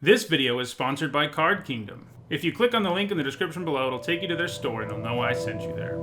This video is sponsored by Card Kingdom. If you click on the link in the description below, it'll take you to their store and they'll know I sent you there.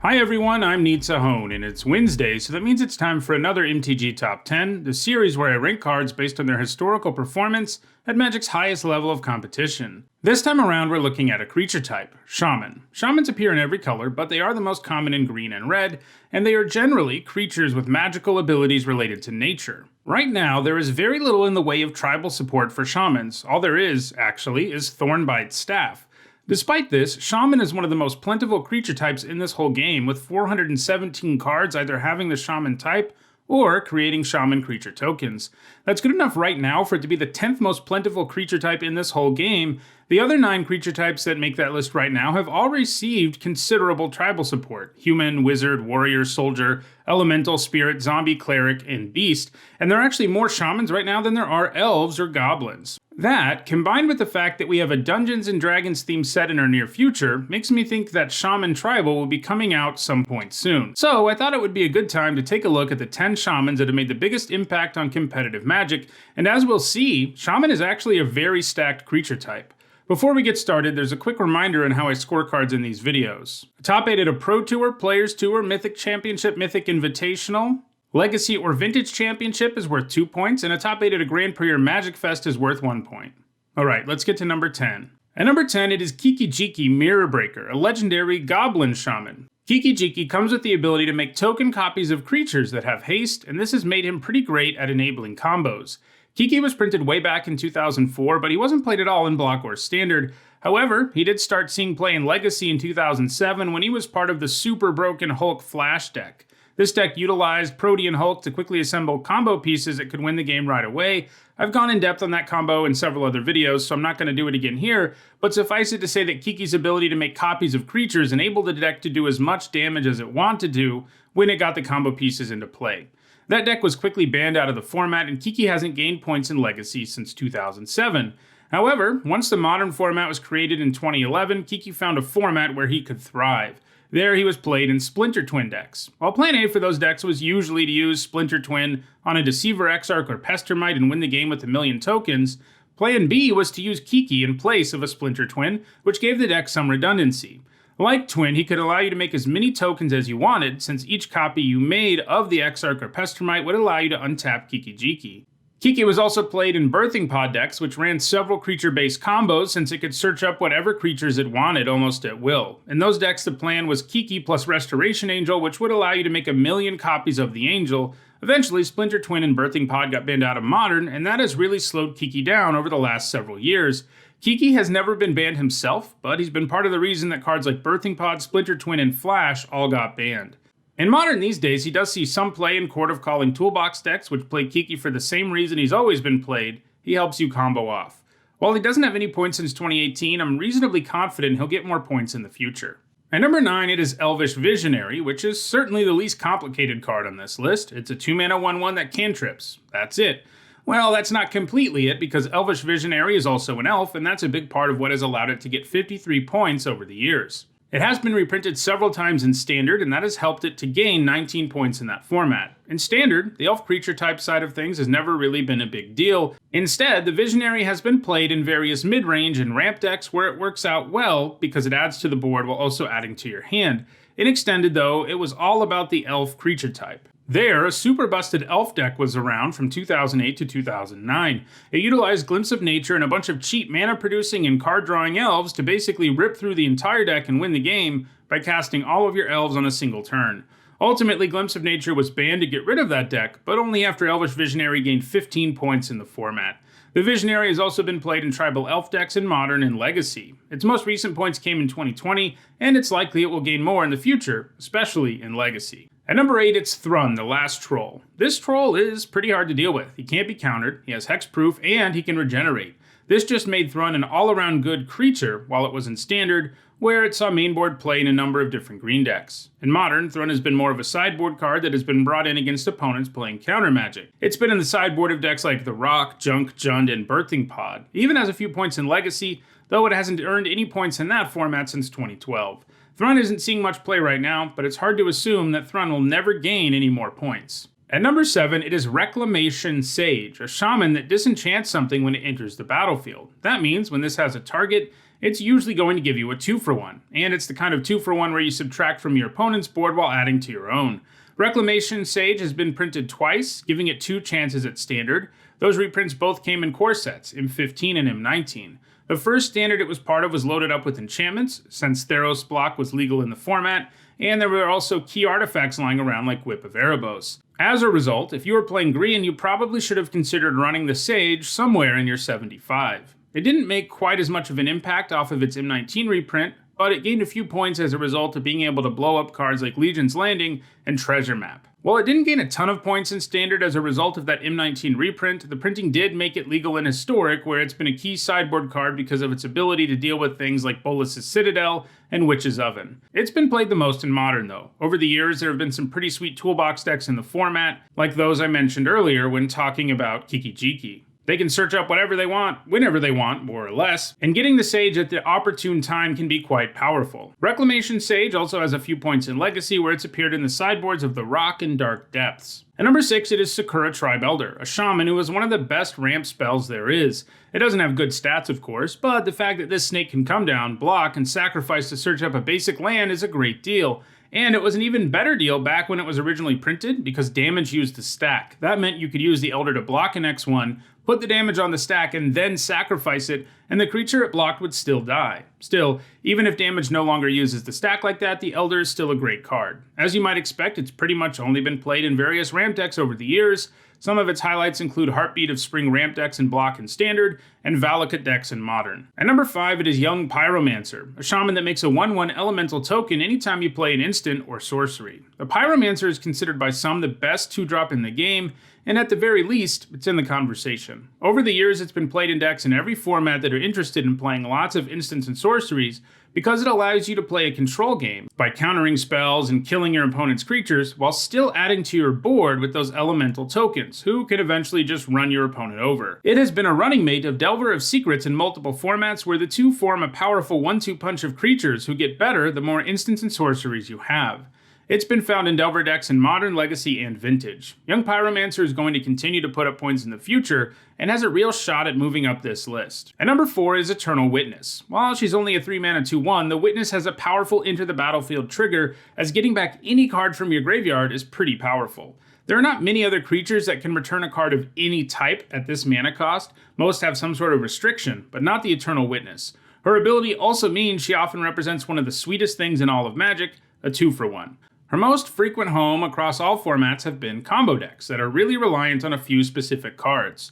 Hi everyone, I'm Need Sahone, and it's Wednesday, so that means it's time for another MTG Top 10, the series where I rank cards based on their historical performance at Magic's highest level of competition. This time around we're looking at a creature type, Shaman. Shamans appear in every color, but they are the most common in green and red, and they are generally creatures with magical abilities related to nature. Right now, there is very little in the way of tribal support for Shamans. All there is, actually, is Thornbite Staff. Despite this, Shaman is one of the most plentiful creature types in this whole game, with 417 cards either having the Shaman type or creating Shaman creature tokens. That's good enough right now for it to be the 10th most plentiful creature type in this whole game. The other 9 creature types that make that list right now have all received considerable tribal support: human, wizard, warrior, soldier, elemental, spirit, zombie, cleric, and beast. And there are actually more Shamans right now than there are elves or goblins. That, combined with the fact that we have a Dungeons & Dragons themed set in our near future, makes me think that Shaman Tribal will be coming out some point soon. So I thought it would be a good time to take a look at the 10 Shamans that have made the biggest impact on competitive Magic, and as we'll see, Shaman is actually a very stacked creature type. Before we get started, there's a quick reminder on how I score cards in these videos. A top 8 at a Pro Tour, Players Tour, Mythic Championship, Mythic Invitational, Legacy or Vintage Championship is worth 2 points, and a top 8 at a Grand Prix or Magic Fest is worth 1 point. Alright, let's get to number 10. At number 10, it is Kiki Mirror Breaker, a legendary Goblin Shaman. Kiki comes with the ability to make token copies of creatures that have haste, and this has made him pretty great at enabling combos. Kiki was printed way back in 2004, but he wasn't played at all in Block or Standard. However, he did start seeing play in Legacy in 2007 when he was part of the super broken Hulk Flash deck. This deck utilized Protean Hulk to quickly assemble combo pieces that could win the game right away. I've gone in depth on that combo in several other videos, so I'm not going to do it again here, but suffice it to say that Kiki's ability to make copies of creatures enabled the deck to do as much damage as it wanted to when it got the combo pieces into play. That deck was quickly banned out of the format, and Kiki hasn't gained points in Legacy since 2007. However, once the modern format was created in 2011, Kiki found a format where he could thrive. There he was played in Splinter Twin decks. While plan A for those decks was usually to use Splinter Twin on a Deceiver Exarch or Pestermite and win the game with a million tokens, plan B was to use Kiki in place of a Splinter Twin, which gave the deck some redundancy. Like Twin, he could allow you to make as many tokens as you wanted, since each copy you made of the Exarch or Pestermite would allow you to untap Kiki. Kiki was also played in Birthing Pod decks, which ran several creature-based combos since it could search up whatever creatures it wanted almost at will. In those decks, the plan was Kiki plus Restoration Angel, which would allow you to make a million copies of the Angel. Eventually, Splinter Twin and Birthing Pod got banned out of Modern, and that has really slowed Kiki down over the last several years. Kiki has never been banned himself, but he's been part of the reason that cards like Birthing Pod, Splinter Twin, and Flash all got banned. In Modern these days, he does see some play in Court of Calling Toolbox decks, which play Kiki for the same reason he's always been played: he helps you combo off. While he doesn't have any points since 2018, I'm reasonably confident he'll get more points in the future. At number 9, it is Elvish Visionary, which is certainly the least complicated card on this list. It's a 2-mana 1/1 that cantrips. That's it. Well, that's not completely it, because Elvish Visionary is also an elf, and that's a big part of what has allowed it to get 53 points over the years. It has been reprinted several times in Standard, and that has helped it to gain 19 points in that format. In Standard, the elf creature type side of things has never really been a big deal. Instead, the Visionary has been played in various mid-range and ramp decks where it works out well because it adds to the board while also adding to your hand. In Extended, though, it was all about the elf creature type. There, a super busted elf deck was around from 2008 to 2009. It utilized Glimpse of Nature and a bunch of cheap mana-producing and card-drawing elves to basically rip through the entire deck and win the game by casting all of your elves on a single turn. Ultimately, Glimpse of Nature was banned to get rid of that deck, but only after Elvish Visionary gained 15 points in the format. The Visionary has also been played in tribal elf decks in Modern and Legacy. Its most recent points came in 2020, and it's likely it will gain more in the future, especially in Legacy. At number 8, it's Thrawn, the Last Troll. This troll is pretty hard to deal with. He can't be countered, he has hexproof, and he can regenerate. This just made Thrawn an all-around good creature while it was in Standard, where it saw mainboard play in a number of different green decks. In Modern, Thrawn has been more of a sideboard card that has been brought in against opponents playing counter magic. It's been in the sideboard of decks like The Rock, Junk, Jund, and Birthing Pod. It even has a few points in Legacy, though it hasn't earned any points in that format since 2012. Thrawn isn't seeing much play right now, but it's hard to assume that Thrawn will never gain any more points. At number 7, it is Reclamation Sage, a shaman that disenchants something when it enters the battlefield. That means when this has a target, it's usually going to give you a 2-for-1, and it's the kind of 2-for-1 where you subtract from your opponent's board while adding to your own. Reclamation Sage has been printed twice, giving it 2 chances at standard. Those reprints both came in core sets, M15 and M19. The first standard it was part of was loaded up with enchantments, since Theros block was legal in the format, and there were also key artifacts lying around like Whip of Erebos. As a result, if you were playing green, you probably should have considered running the Sage somewhere in your 75. It didn't make quite as much of an impact off of its M19 reprint, but it gained a few points as a result of being able to blow up cards like Legion's Landing and Treasure Map. While it didn't gain a ton of points in Standard as a result of that M19 reprint, the printing did make it legal in Historic, where it's been a key sideboard card because of its ability to deal with things like Bolas' Citadel and Witch's Oven. It's been played the most in Modern though. Over the years, there have been some pretty sweet toolbox decks in the format, like those I mentioned earlier when talking about Kiki. They can search up whatever they want, whenever they want, more or less, and getting the Sage at the opportune time can be quite powerful. Reclamation Sage also has a few points in Legacy where it's appeared in the sideboards of the Rock and Dark Depths. At number 6, it is Sakura Tribe Elder, a shaman who is one of the best ramp spells there is. It doesn't have good stats, of course, but the fact that this snake can come down, block, and sacrifice to search up a basic land is a great deal. And it was an even better deal back when it was originally printed because damage used the stack. That meant you could use the Elder to block an X1, put the damage on the stack, and then sacrifice it, and the creature it blocked would still die. Still, even if damage no longer uses the stack like that, the Elder is still a great card. As you might expect, it's pretty much only been played in various ramp decks over the years. Some of its highlights include Heartbeat of Spring ramp decks in Block and Standard, and Valakut decks in Modern. At number 5, it is Young Pyromancer, a shaman that makes a 1/1 elemental token anytime you play an instant or sorcery. The Pyromancer is considered by some the best 2-drop in the game, and at the very least, it's in the conversation. Over the years, it's been played in decks in every format that are interested in playing lots of instants and sorceries, because it allows you to play a control game by countering spells and killing your opponent's creatures while still adding to your board with those elemental tokens, who can eventually just run your opponent over. It has been a running mate of Delver of Secrets in multiple formats where the two form a powerful 1-2 punch of creatures who get better the more instants and sorceries you have. It's been found in Delver decks in Modern, Legacy, and Vintage. Young Pyromancer is going to continue to put up points in the future, and has a real shot at moving up this list. At number 4 is Eternal Witness. While she's only a 3-mana 2/1, the Witness has a powerful enter the battlefield trigger, as getting back any card from your graveyard is pretty powerful. There are not many other creatures that can return a card of any type at this mana cost. Most have some sort of restriction, but not the Eternal Witness. Her ability also means she often represents one of the sweetest things in all of Magic, a 2-for-1. Her most frequent home across all formats have been combo decks that are really reliant on a few specific cards.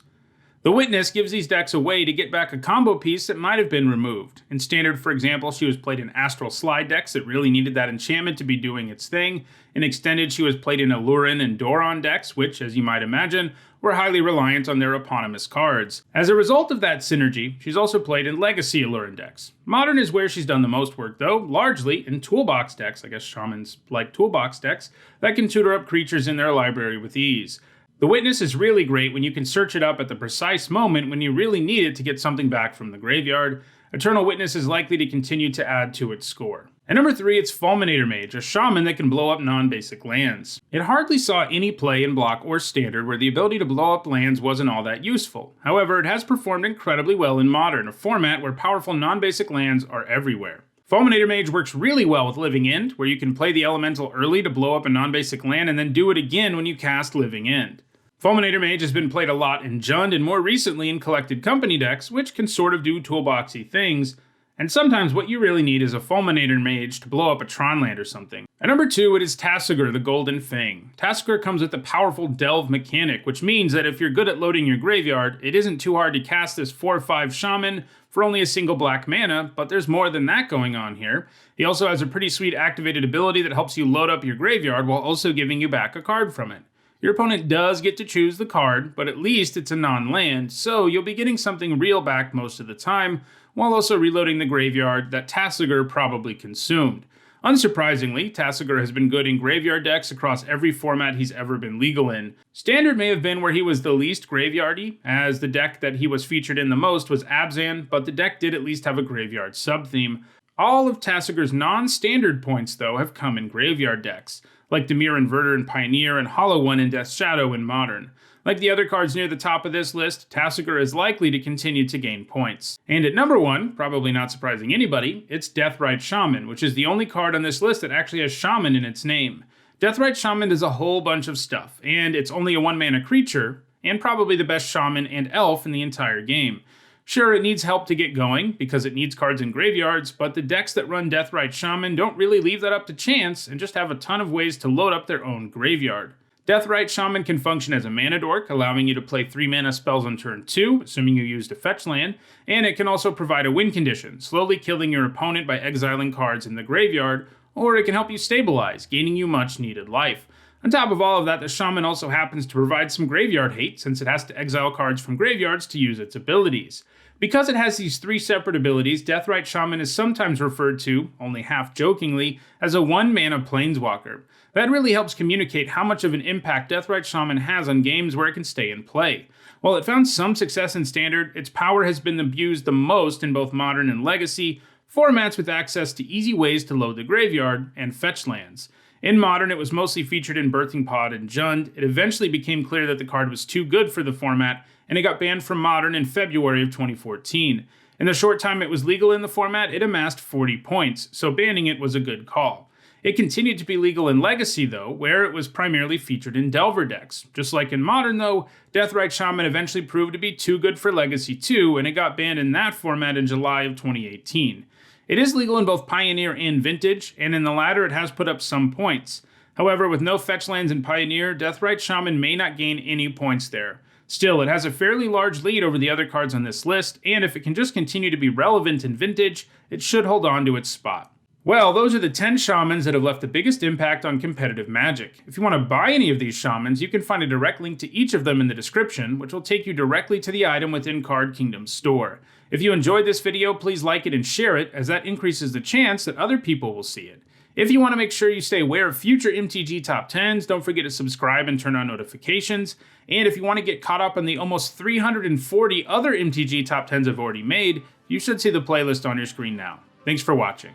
The Witness gives these decks a way to get back a combo piece that might have been removed. In Standard, for example, she was played in Astral Slide decks that really needed that enchantment to be doing its thing. In Extended, she was played in Alurin and Doron decks, which, as you might imagine, were highly reliant on their eponymous cards. As a result of that synergy, she's also played in Legacy Alurin decks. Modern is where she's done the most work though, largely in toolbox decks, I guess shamans like toolbox decks, that can tutor up creatures in their library with ease. The Witness is really great when you can search it up at the precise moment when you really need it to get something back from the graveyard. Eternal Witness is likely to continue to add to its score. At number 3, it's Fulminator Mage, a shaman that can blow up non-basic lands. It hardly saw any play in Block or Standard where the ability to blow up lands wasn't all that useful. However, it has performed incredibly well in Modern, a format where powerful non-basic lands are everywhere. Fulminator Mage works really well with Living End, where you can play the elemental early to blow up a non-basic land and then do it again when you cast Living End. Fulminator Mage has been played a lot in Jund and more recently in Collected Company decks, which can sort of do toolboxy things, and sometimes what you really need is a Fulminator Mage to blow up a Tron land or something. At number 2, it is Tasigur, the Golden Fang. Tasigur comes with a powerful Delve mechanic, which means that if you're good at loading your graveyard, it isn't too hard to cast this 4/5 Shaman for only a single black mana, but there's more than that going on here. He also has a pretty sweet activated ability that helps you load up your graveyard while also giving you back a card from it. Your opponent does get to choose the card, but at least it's a non-land, so you'll be getting something real back most of the time, while also reloading the graveyard that Tasigur probably consumed. Unsurprisingly, Sakura has been good in graveyard decks across every format he's ever been legal in. Standard may have been where he was the least graveyardy, as the deck that he was featured in the most was Abzan, but the deck did at least have a graveyard sub-theme. All of Sakura's non-standard points, though, have come in graveyard decks, like Dimir Inverter in Pioneer and Hollow One in Death Shadow in Modern. Like the other cards near the top of this list, Sakura is likely to continue to gain points. And at number 1, probably not surprising anybody, it's Deathrite Shaman, which is the only card on this list that actually has Shaman in its name. Deathrite Shaman does a whole bunch of stuff, and it's only a 1-mana creature, and probably the best Shaman and Elf in the entire game. Sure, it needs help to get going, because it needs cards in graveyards, but the decks that run Deathrite Shaman don't really leave that up to chance, and just have a ton of ways to load up their own graveyard. Deathrite Shaman can function as a mana dork, allowing you to play 3-mana spells on turn 2, assuming you used a fetch land, and it can also provide a win condition, slowly killing your opponent by exiling cards in the graveyard, or it can help you stabilize, gaining you much needed life. On top of all of that, the Shaman also happens to provide some graveyard hate, since it has to exile cards from graveyards to use its abilities. Because it has these 3 separate abilities, Deathrite Shaman is sometimes referred to, only half jokingly, as a 1-mana planeswalker. That really helps communicate how much of an impact Deathrite Shaman has on games where it can stay in play. While it found some success in Standard, its power has been abused the most in both Modern and Legacy, formats with access to easy ways to load the graveyard and fetch lands. In Modern, it was mostly featured in Birthing Pod and Jund. It eventually became clear that the card was too good for the format, and it got banned from Modern in February of 2014. In the short time it was legal in the format, it amassed 40 points, so banning it was a good call. It continued to be legal in Legacy, though, where it was primarily featured in Delver decks. Just like in Modern, though, Deathrite Shaman eventually proved to be too good for Legacy too, and it got banned in that format in July of 2018. It is legal in both Pioneer and Vintage, and in the latter it has put up some points. However, with no fetch lands in Pioneer, Deathrite Shaman may not gain any points there. Still, it has a fairly large lead over the other cards on this list, and if it can just continue to be relevant in Vintage, it should hold on to its spot. Well, those are the 10 Shamans that have left the biggest impact on competitive Magic. If you want to buy any of these Shamans, you can find a direct link to each of them in the description, which will take you directly to the item within Card Kingdom's store. If you enjoyed this video, please like it and share it, as that increases the chance that other people will see it. If you want to make sure you stay aware of future MTG Top 10s, don't forget to subscribe and turn on notifications. And if you want to get caught up on the almost 340 other MTG Top 10s I've already made, you should see the playlist on your screen now. Thanks for watching.